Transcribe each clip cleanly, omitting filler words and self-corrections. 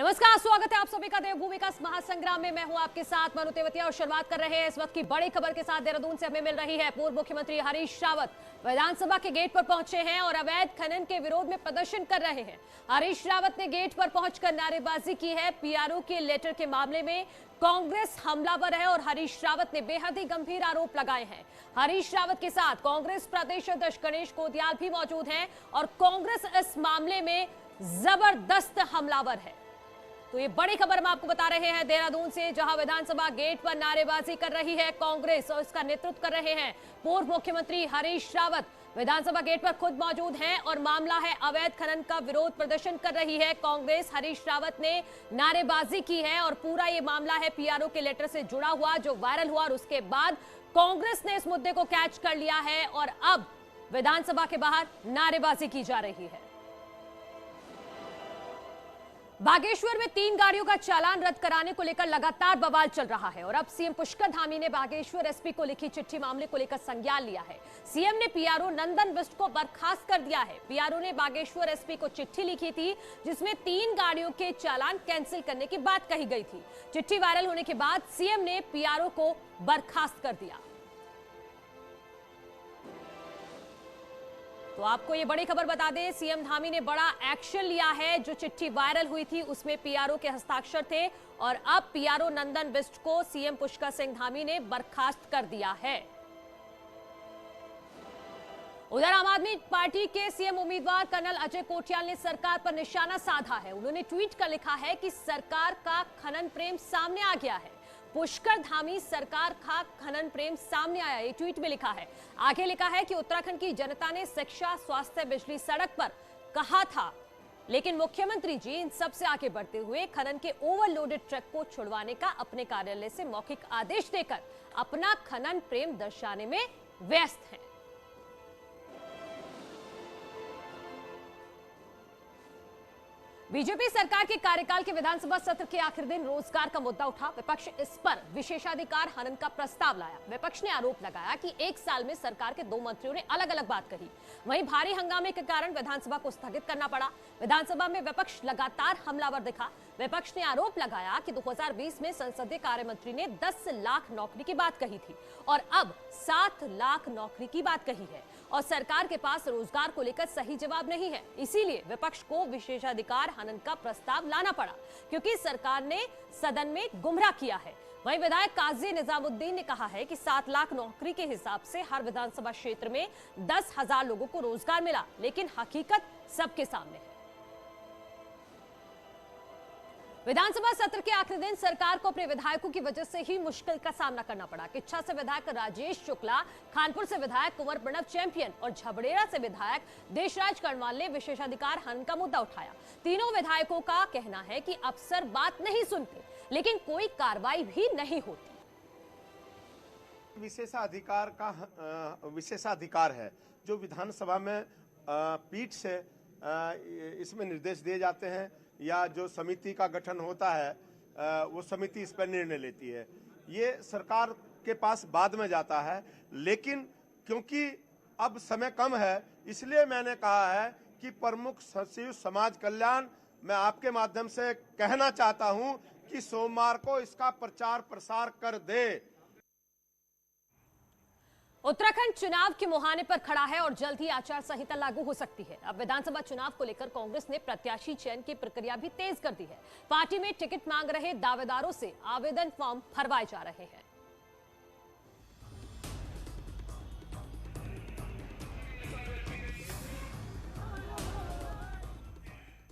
नमस्कार, स्वागत है आप सभी का देवभूमि का महासंग्राम में। मैं हूं आपके साथ मनु तेवतिया और शुरुआत कर रहे हैं इस वक्त की बड़ी खबर के साथ। देहरादून से हमें मिल रही है। पूर्व मुख्यमंत्री हरीश रावत विधानसभा के गेट पर पहुंचे हैं और अवैध खनन के विरोध में प्रदर्शन कर रहे हैं। हरीश रावत ने गेट पर पहुंचकर नारेबाजी की है। पीआरओ के लेटर के मामले में कांग्रेस हमलावर है और हरीश रावत ने बेहद ही गंभीर आरोप लगाए हैं। हरीश रावत के साथ कांग्रेस प्रदेश अध्यक्ष गणेश कोदियाल भी मौजूद हैं और कांग्रेस इस मामले में जबरदस्त हमलावर है। तो ये बड़ी खबर हम आपको बता रहे हैं देहरादून से, जहां विधानसभा गेट पर नारेबाजी कर रही है कांग्रेस और इसका नेतृत्व कर रहे हैं पूर्व मुख्यमंत्री हरीश रावत। विधानसभा गेट पर खुद मौजूद हैं और मामला है अवैध खनन का। विरोध प्रदर्शन कर रही है कांग्रेस। हरीश रावत ने नारेबाजी की है और पूरा ये मामला है पीआरओ के लेटर से जुड़ा हुआ जो वायरल हुआ और उसके बाद कांग्रेस ने इस मुद्दे को कैच कर लिया है और अब विधानसभा के बाहर नारेबाजी की जा रही है। बागेश्वर में 3 गाड़ियों का चालान रद्द कराने को लेकर लगातार बवाल चल रहा है और अब सीएम पुष्कर धामी ने बागेश्वर एसपी को लिखी चिट्ठी मामले को लेकर संज्ञान लिया है। सीएम ने पीआरओ नंदन बिष्ट को बर्खास्त कर दिया है। पीआरओ ने बागेश्वर एसपी को चिट्ठी लिखी थी जिसमें 3 गाड़ियों के चालान कैंसिल करने की बात कही गई थी। चिट्ठी वायरल होने के बाद सीएम ने पीआरओ को बर्खास्त कर दिया। तो आपको ये बड़ी खबर बता दें, सीएम धामी ने बड़ा एक्शन लिया है। जो चिट्ठी वायरल हुई थी उसमें पीआरओ के हस्ताक्षर थे और अब पीआरओ नंदन बिष्ट को सीएम पुष्कर सिंह धामी ने बर्खास्त कर दिया है। उधर आम आदमी पार्टी के सीएम उम्मीदवार कर्नल अजय कोठियाल ने सरकार पर निशाना साधा है। उन्होंने ट्वीट कर लिखा है कि सरकार का खनन प्रेम सामने आ गया है। पुष्कर धामी सरकार का खनन प्रेम सामने आया, ये ट्वीट में लिखा है। आगे लिखा है कि उत्तराखंड की जनता ने शिक्षा, स्वास्थ्य, बिजली, सड़क पर कहा था, लेकिन मुख्यमंत्री जी इन सब से आगे बढ़ते हुए खनन के ओवरलोडेड ट्रक को छुड़वाने का अपने कार्यालय से मौखिक आदेश देकर अपना खनन प्रेम दर्शाने में व्यस्त हैं। बीजेपी सरकार के कार्यकाल के विधानसभा सत्र के आखिरी दिन रोजगार का मुद्दा उठा। विपक्ष इस पर विशेषाधिकार हनन का प्रस्ताव लाया। विपक्ष ने आरोप लगाया कि 1 साल में सरकार के 2 मंत्रियों ने अलग अलग बात कही। वहीं भारी हंगामे के कारण विधानसभा को स्थगित करना पड़ा। विधानसभा में विपक्ष लगातार हमलावर दिखा। विपक्ष ने आरोप लगाया कि 2020 में संसदीय कार्य मंत्री ने 10 लाख नौकरी की बात कही थी और अब 7 लाख नौकरी की बात कही है और सरकार के पास रोजगार को लेकर सही जवाब नहीं है। इसीलिए विपक्ष को विशेषाधिकार हनन का प्रस्ताव लाना पड़ा क्योंकि सरकार ने सदन में गुमराह किया है। वहीं विधायक काजी निजामुद्दीन ने कहा है कि 7 लाख नौकरी के हिसाब से हर विधानसभा क्षेत्र में 10,000 लोगों को रोजगार मिला, लेकिन हकीकत सबके सामने है। विधानसभा सत्र के आखिरी दिन सरकार को अपने विधायकों की वजह से ही मुश्किल का सामना करना पड़ा। किच्छा से विधायक राजेश शुक्ला, खानपुर से विधायक कुंवर प्रणव चैंपियन और झबड़ेरा से विधायक देशराज कर्णवाल ने विशेषाधिकार हनन का मुद्दा उठाया। तीनों विधायकों का कहना है कि अफसर बात नहीं सुनते, लेकिन कोई कार्रवाई भी नहीं होती। विशेषाधिकार है जो विधानसभा में पीठ से इसमें निर्देश दिए जाते हैं या जो समिति का गठन होता है वो समिति इस पर निर्णय लेती है। ये सरकार के पास बाद में जाता है, लेकिन क्योंकि अब समय कम है इसलिए मैंने कहा है कि प्रमुख सचिव समाज कल्याण, मैं आपके माध्यम से कहना चाहता हूं कि सोमवार को इसका प्रचार प्रसार कर दे। उत्तराखंड चुनाव के मुहाने पर खड़ा है और जल्द ही आचार संहिता लागू हो सकती है। अब विधानसभा चुनाव को लेकर कांग्रेस ने प्रत्याशी चयन की प्रक्रिया भी तेज कर दी है। पार्टी में टिकट मांग रहे दावेदारों से आवेदन फॉर्म भरवाए जा रहे हैं।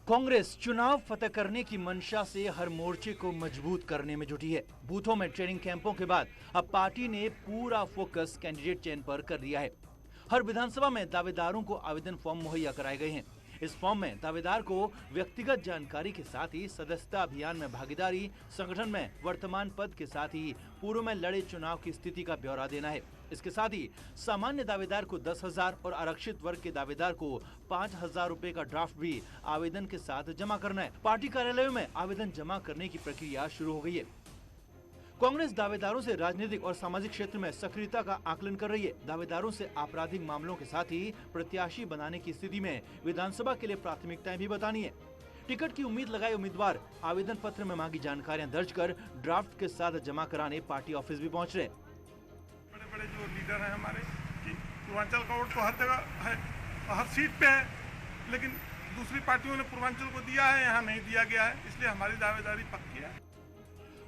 कांग्रेस चुनाव फतह करने की मंशा से हर मोर्चे को मजबूत करने में जुटी है। बूथों में ट्रेनिंग कैंपों के बाद अब पार्टी ने पूरा फोकस कैंडिडेट चयन पर कर दिया है। हर विधानसभा में दावेदारों को आवेदन फॉर्म मुहैया कराए गए हैं। इस फॉर्म में दावेदार को व्यक्तिगत जानकारी के साथ ही सदस्यता अभियान में भागीदारी, संगठन में वर्तमान पद के साथ ही पूर्व में लड़े चुनाव की स्थिति का ब्यौरा देना है। इसके साथ ही सामान्य दावेदार को 10,000 और आरक्षित वर्ग के दावेदार को 5,000 रुपए का ड्राफ्ट भी आवेदन के साथ जमा करना है। पार्टी कार्यालयों में आवेदन जमा करने की प्रक्रिया शुरू हो गई है। कांग्रेस दावेदारों से राजनीतिक और सामाजिक क्षेत्र में सक्रियता का आकलन कर रही है। दावेदारों से आपराधिक मामलों के साथ ही प्रत्याशी बनाने की स्थिति में विधानसभा के लिए प्राथमिकताएं भी बतानी है। टिकट की उम्मीद लगाए उम्मीदवार आवेदन पत्र में मांगी जानकारियां दर्ज कर ड्राफ्ट के साथ जमा कराने पार्टी ऑफिस भी पहुंच रहे। बड़े बड़े जो लीडर हैं हमारे, पूर्वांचल का वोट तो हर जगह है, हर सीट पे है, लेकिन दूसरी पार्टियों ने पूर्वांचल को दिया है, यहाँ नहीं दिया गया है, इसलिए हमारी दावेदारी पक्की है।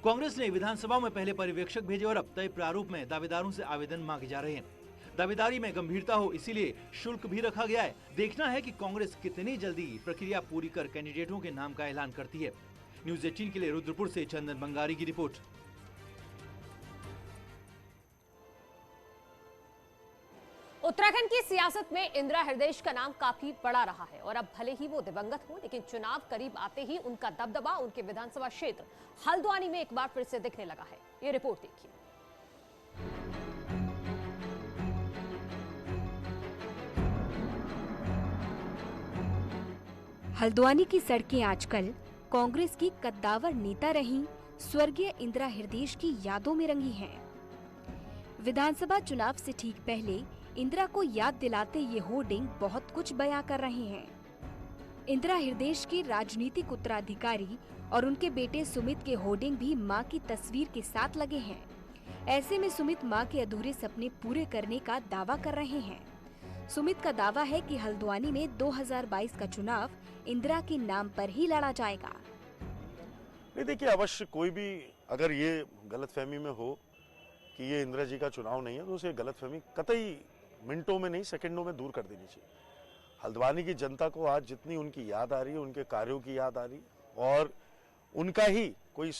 कांग्रेस ने विधानसभा में पहले पर्यवेक्षक भेजे और अब तय प्रारूप में दावेदारों से आवेदन मांगे जा रहे हैं। दावेदारी में गंभीरता हो इसीलिए शुल्क भी रखा गया है। देखना है कि कांग्रेस कितनी जल्दी प्रक्रिया पूरी कर कैंडिडेटों के नाम का ऐलान करती है। न्यूज़ 18 के लिए रुद्रपुर से चंदन बंगारी की रिपोर्ट। उत्तराखंड की सियासत में इंदिरा हृदयेश का नाम काफी बड़ा रहा है और अब भले ही वो दिवंगत हो, लेकिन चुनाव करीब आते ही उनका दबदबा उनके विधानसभा क्षेत्र हल्द्वानी में एक बार फिर से दिखने लगा है। ये रिपोर्ट देखिए। हल्द्वानी की सड़कें आजकल कांग्रेस की कद्दावर नेता रही स्वर्गीय इंदिरा हृदयेश की यादों में रंगी हैं। विधानसभा चुनाव से ठीक पहले इंदिरा को याद दिलाते ये होर्डिंग बहुत कुछ बयां कर रहे हैं। इंदिरा हृदयेश के राजनीतिक उत्तराधिकारी और उनके बेटे सुमित के होर्डिंग भी मां की तस्वीर के साथ लगे हैं। ऐसे में सुमित मां के अधूरे सपने पूरे करने का दावा कर रहे हैं। सुमित का दावा है कि हल्द्वानी में 2022 का चुनाव इंदिरा के नाम पर ही लड़ा जाएगा। नहीं, देखिए, अवश्य कोई भी अगर ये गलतफहमी में हो कि ये इंदिरा जी का चुनाव नहीं है तो उसे गलतफहमी कतई मिनटों में नहीं, सेकंडों में दूर कर देनी चाहिए। हल्द्वानी की जनता को आज जितनी उनकी याद आ रही है, उनके कार्यों की याद आ रही है और उनका ही कोई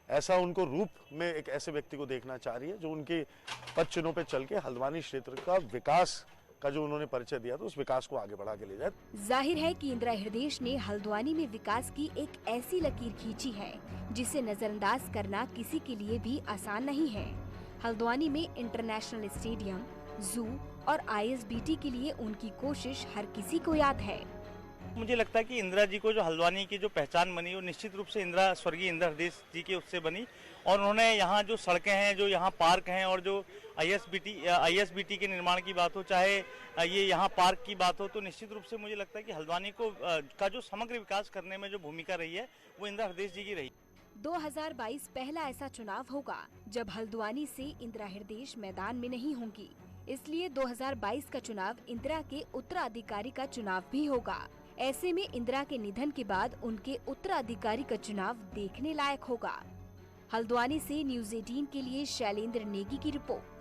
ऐसा उनको रूप में एक ऐसे व्यक्ति को देखना चाह रही है जो उनके पद चिन्हों पे चल के हल्द्वानी क्षेत्र का विकास का जो उन्होंने परिचय दिया तो उस विकास को आगे बढ़ा के ले जाए। जाहिर है कि इंदिरा हृदयेश ने हल्द्वानी में विकास की एक ऐसी लकीर खींची है जिसे नजरअंदाज करना किसी के लिए भी आसान नहीं है। हल्द्वानी में इंटरनेशनल स्टेडियम, जू और ISBT के लिए उनकी कोशिश हर किसी को याद है। मुझे लगता है कि इंदिरा जी को जो हल्द्वानी की जो पहचान बनी वो निश्चित रूप से स्वर्गीय इंदिरा हृदयेश जी के उससे बनी और उन्होंने यहाँ जो सड़कें हैं, जो यहाँ पार्क हैं और जो ISBT के निर्माण की बात हो, चाहे ये यहाँ पार्क की बात हो, तो निश्चित रूप से मुझे लगता है कि हल्द्वानी को का जो समग्र विकास करने में जो भूमिका रही है वो इंदिरा हृदयेश जी की रही। 2022 पहला ऐसा चुनाव होगा जब हल्द्वानी से इंदिरा हृदयेश मैदान में नहीं होंगी, इसलिए 2022 का चुनाव इंदिरा के उत्तराधिकारी का चुनाव भी होगा। ऐसे में इंदिरा के निधन के बाद उनके उत्तराधिकारी का चुनाव देखने लायक होगा। हल्द्वानी से न्यूज़ 18 के लिए शैलेंद्र नेगी की रिपोर्ट।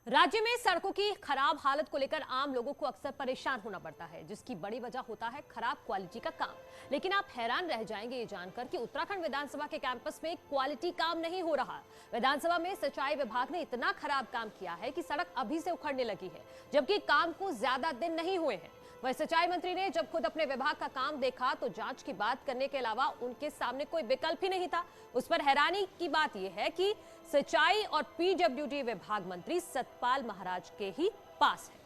राज्य में सड़कों की खराब हालत को लेकर आम लोगों को अक्सर परेशान होना पड़ता है, जिसकी बड़ी वजह होता है खराब क्वालिटी का काम। लेकिन आप हैरान रह जाएंगे ये जानकर कि उत्तराखंड विधानसभा के कैंपस में क्वालिटी काम नहीं हो रहा। विधानसभा में सिंचाई विभाग ने इतना खराब काम किया है कि सड़क अभी से उखड़ने लगी है, जबकि काम को ज्यादा दिन नहीं हुए हैं। वहीं सिंचाई मंत्री ने जब खुद अपने विभाग का काम देखा तो जांच की बात करने के अलावा उनके सामने कोई विकल्प ही नहीं था। उस पर हैरानी की बात यह है कि सिंचाई और PWD विभाग मंत्री सतपाल महाराज के ही पास है।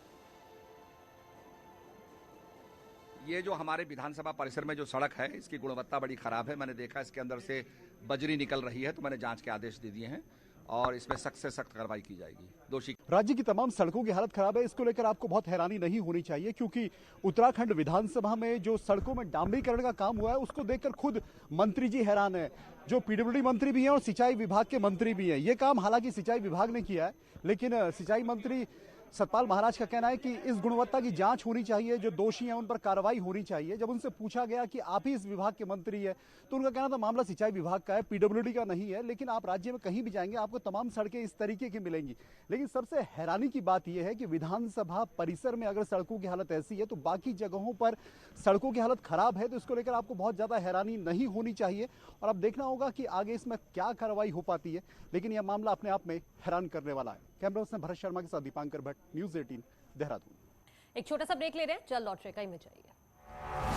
ये जो हमारे विधानसभा परिसर में जो सड़क है इसकी गुणवत्ता बड़ी खराब है। मैंने देखा इसके अंदर से बजरी निकल रही है, तो मैंने जांच के आदेश दे दिए हैं और इसमें सख्त से सख्त कार्रवाई की जाएगी। दोषी राज्य की तमाम सड़कों की हालत खराब है, इसको लेकर आपको बहुत हैरानी नहीं होनी चाहिए, क्योंकि उत्तराखंड विधानसभा में जो सड़कों में डामरीकरण का काम हुआ है उसको देखकर खुद मंत्री जी हैरान है, जो PWD मंत्री भी हैं और सिंचाई विभाग के मंत्री भी हैं। ये काम हालांकि सिंचाई विभाग ने किया है, लेकिन सिंचाई मंत्री सतपाल महाराज का कहना है कि इस गुणवत्ता की जांच होनी चाहिए, जो दोषी हैं उन पर कार्रवाई होनी चाहिए। जब उनसे पूछा गया कि आप ही इस विभाग के मंत्री हैं तो उनका कहना था मामला सिंचाई विभाग का है, PWD का नहीं है। लेकिन आप राज्य में कहीं भी जाएंगे आपको तमाम सड़कें इस तरीके की मिलेंगी। लेकिन सबसे हैरानी की बात यह है कि विधानसभा परिसर में अगर सड़कों की हालत ऐसी है तो बाकी जगहों पर सड़कों की हालत खराब है, तो इसको लेकर आपको बहुत ज्यादा हैरानी नहीं होनी चाहिए। और अब देखना होगा कि आगे इसमें क्या कार्रवाई हो पाती है, लेकिन यह मामला अपने आप में हैरान करने वाला है। कैमरा पर्सन भरत शर्मा के साथ दीपांकर भट्ट, न्यूज़ 18 देहरादून। एक छोटा सा ब्रेक ले रहे हैं, जल्द लौट रहेगा, इमेज आइए।